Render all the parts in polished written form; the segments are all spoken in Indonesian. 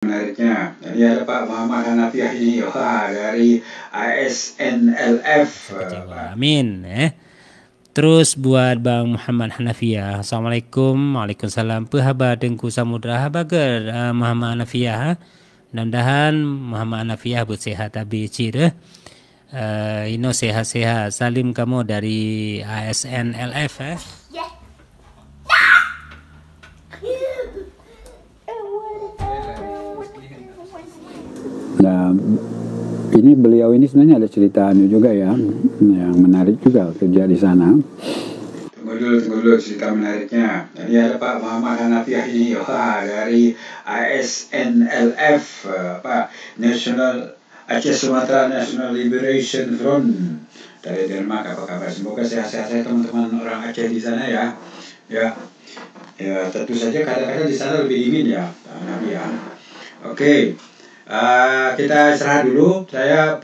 menariknya. Jadi ada Pak Muhammad Hanafiah ini dari ASNLF. Amin. Terus buat Bang Muhammad Hanafiah. Assalamualaikum. Waalaikumsalam. Pehabar dengku samudra habager Muhammad Hanafiah. Mudah-mudahan Muhammad Hanafiah bersihat habis cira. Ino sehat-sehat. Salim kamu dari ASNLF. Nah, ini beliau ini sebenarnya ada ceritanya juga ya, yang menarik juga kerja di sana. Tunggu dulu cerita menariknya. Jadi ada Pak Muhammad Hanafiah ini dari ASNLF, Pak National Aceh Sumatera National Liberation Front dari Denmark. Apa kabar? Semoga sehat-sehat teman-teman orang Aceh di sana ya. Ya, tentu saja kadang-kadang di sana lebih dingin ya, Hanafiah. Oke. Kita istirahat dulu. Saya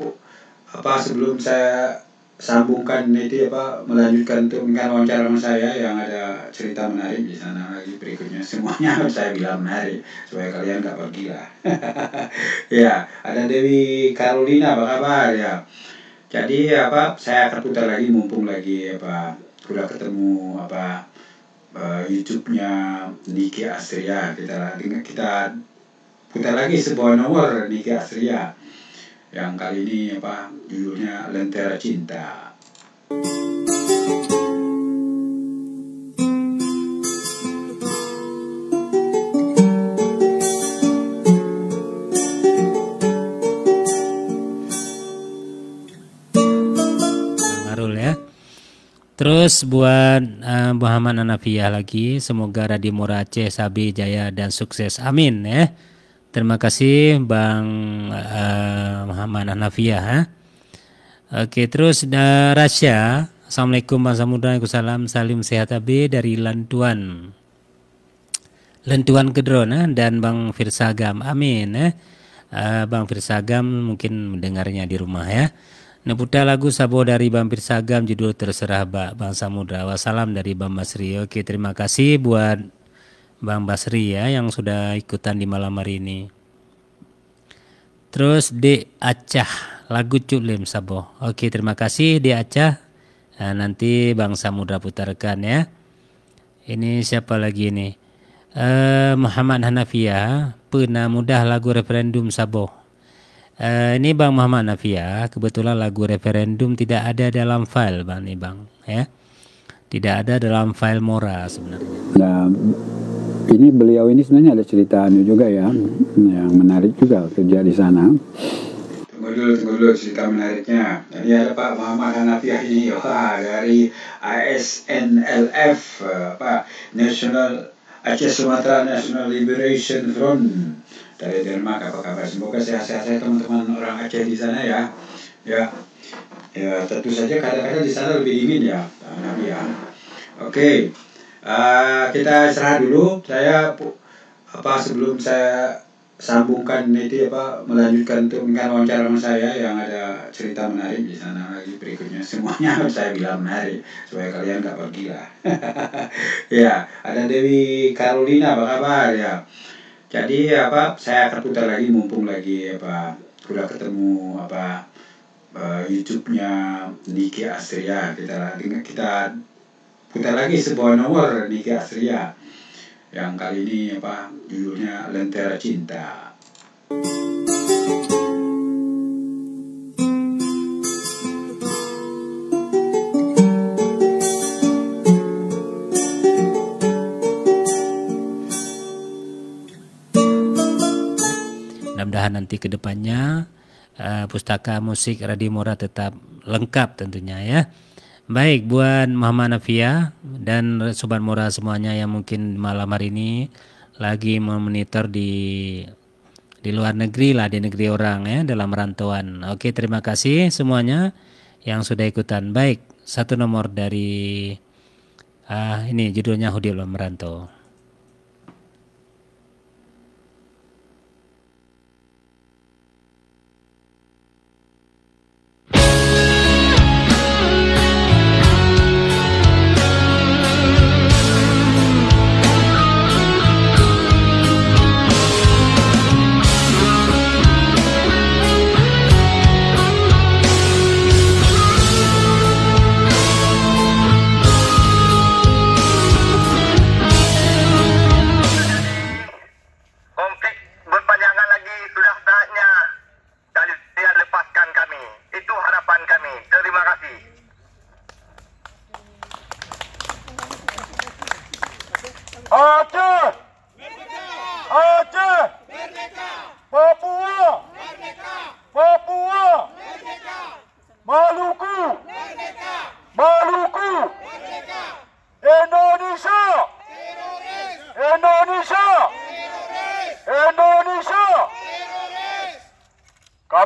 sebelum saya sambungkan itu melanjutkan untuk wawancara saya yang ada cerita menarik di sana lagi berikutnya. Semuanya saya bilang menarik supaya kalian nggak pergi lah. Ya, ada Dewi Carolina, apa kabar ya? Jadi saya akan putar lagi mumpung lagi udah ketemu YouTube-nya Niki Astria. Kita putar lagi sebuah nomor Niki Astria yang kali ini judulnya Lentera Cinta. Marul ya. Terus buat Muhammad Hanafiah lagi, semoga Radio Mora Aceh Sabi Jaya dan sukses. Amin ya. Terima kasih Bang Muhammad Hanafiah. Oke, terus Rasya. Assalamualaikum Bang Samudra. Waalaikumsalam. Salim sehat abi dari Lentuan Kedron dan Bang Firsagam. Amin Bang Firsagam mungkin mendengarnya di rumah ya. Neputa lagu Sabo dari Bang Firsagam judul Terserah Bang Samudra. Wassalam dari Bang Basri. Oke, terima kasih buat Bang Basri ya yang sudah ikutan di malam hari ini. Terus D Acah lagu Cuklim Sabo. Oke, terima kasih D Acah. Nah, nanti Bang Samudra putarkan ya. Ini siapa lagi ini? Muhammad Hanafiah pernah mudah lagu referendum Sabo. Ini Bang Muhammad Hanafiah, kebetulan lagu referendum tidak ada dalam file Bang nih Bang ya. Tidak ada dalam file Mora sebenarnya. Nah, ini beliau ini sebenarnya ada ceritanya juga ya, yang menarik juga kerja di sana. Tunggu dulu cerita menariknya. Jadi ada Pak Muhammad Hanafiah ini dari ASNLF, Pak National Aceh Sumatera National Liberation Front dari Denmark. Apa kabar? Semoga sehat-sehat teman-teman orang Aceh di sana ya. Ya, tentu saja kadang-kadang di sana lebih dingin ya, Hanafiah. Oke. Kita istirahat dulu. Saya sebelum saya sambungkan itu melanjutkan untuk wawancara saya yang ada cerita menarik di sana lagi berikutnya. Semuanya saya bilang menarik supaya kalian nggak pergi lah. Ya, ada Dewi Carolina, apa kabar ya? Jadi saya akan putar lagi mumpung lagi udah ketemu YouTube-nya Niki Astria. Kita putar lagi sebuah nomor Niki Astria yang kali ini judulnya Lentera Cinta. Mudah-mudahan nanti ke depannya pustaka musik Radio Mora tetap lengkap tentunya ya. Baik, buat Muhammad Hanafiah dan Sobat Mora semuanya yang mungkin malam hari ini lagi memonitor di luar negeri lah, di negeri orang ya, dalam rantauan. Oke, terima kasih semuanya yang sudah ikutan. Baik, satu nomor dari ini judulnya Hudi Merantau.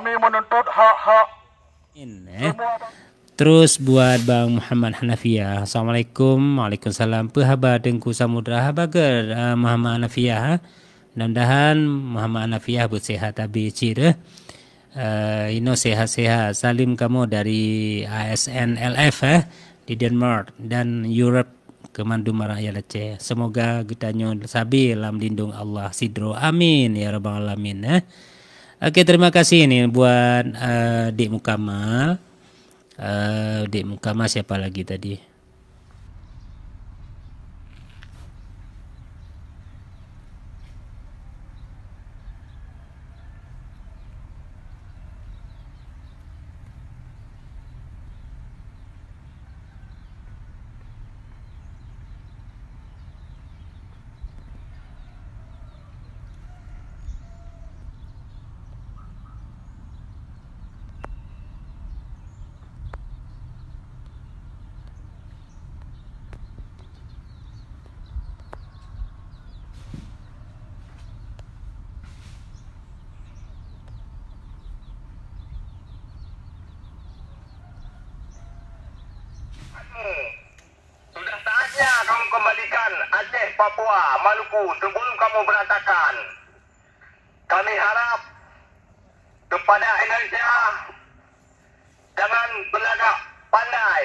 Kami menuntut hak-hak Terus buat Bang Muhammad Hanafiah. Assalamualaikum. Waalaikumsalam. Pehaba dengku samudra habager Muhammad Hanafiah. Mudah-mudahan Muhammad Hanafiah bersehat habis cira. Ino sehat-sehat. Salim kamu dari ASNLF di Denmark dan Europe ke Mandu Maraya Aceh. Semoga getanyo sabi dalam lindung Allah sidro. Amin ya rabbal alamin. Oke, terima kasih nih buat Dik Mukamal. Dik Mukamal siapa lagi tadi? Sudah saatnya kamu kembalikan Aceh, Papua, Maluku sebelum kamu berantakan. Kami harap kepada Indonesia jangan berlagak pandai.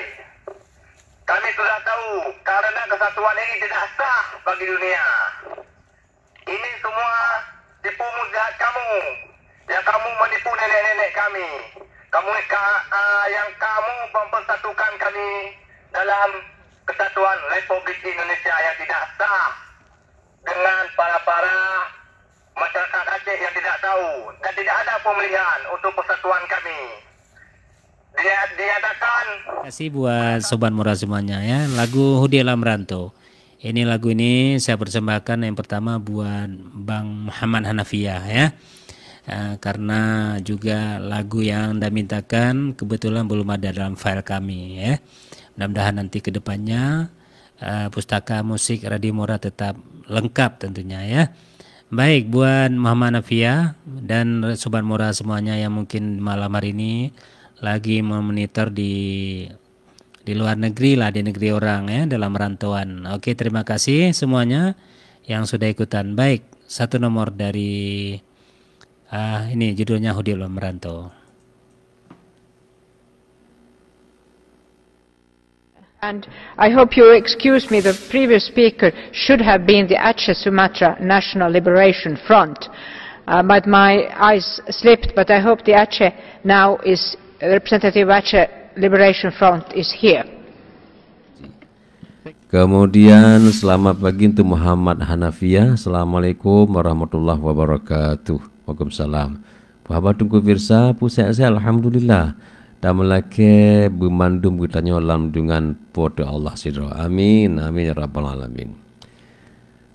Kami sudah tahu karena kesatuan ini tidak sah bagi dunia. Ini semua tipu muslihat kamu, yang kamu menipu nenek-nenek kami. Yang kamu mempersatukan kami dalam kesatuan Republik Indonesia yang tidak sah dengan para masyarakat Aceh yang tidak tahu dan tidak ada pemilihan untuk persatuan kami. Diadakan. Terima kasih buat Sobat Murah semuanya ya. Lagu Hudilah Merantau. Ini lagu ini saya persembahkan yang pertama buat Bang Muhammad Hanafiah ya. Karena juga lagu yang Anda mintakan kebetulan belum ada dalam file kami ya. Mudah-mudahan nanti ke depannya pustaka musik Radio Mora tetap lengkap tentunya ya. Baik buat Muhammad Hanafiah dan Sobat Mora semuanya yang mungkin malam hari ini lagi memonitor di luar negeri lah, di negeri orang ya, dalam rantauan. Oke, terima kasih semuanya yang sudah ikutan. Baik, satu nomor dari ini judulnya Hudilah Merantau. And I hope you excuse me, the previous speaker should have been the Aceh Sumatra National Liberation Front. But my eyes slipped, but I hope the Aceh now is, representative Aceh Liberation Front is here. Kemudian selamat pagi untuk Muhammad Hanafiah. Assalamualaikum warahmatullahi wabarakatuh. Waalaikumsalam. Bahawa tunggu Firsa, pusat saya Alhamdulillah. Dan melake bermandum bertanya dalam dengan pada Allah sidra. Amin. Amin ya rabbal alamin.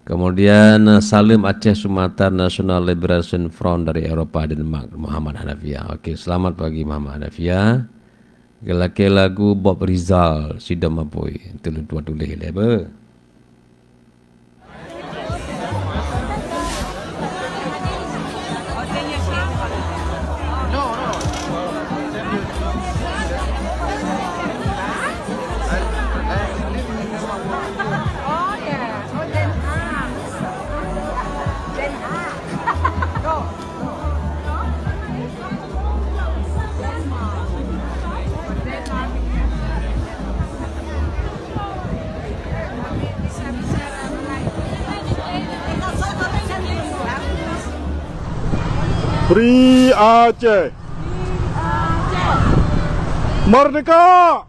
Kemudian Salim Aceh Sumatra National Liberation Front dari Eropa Denmark, Muhammad Hanafiah. Okey, selamat pagi Muhammad Hanafiah. Gelake lagu Bob Rizal Sidam Apoy. Tulis lebar. Free Aceh. Merdeka.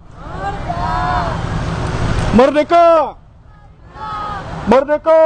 Merdeka. Merdeka.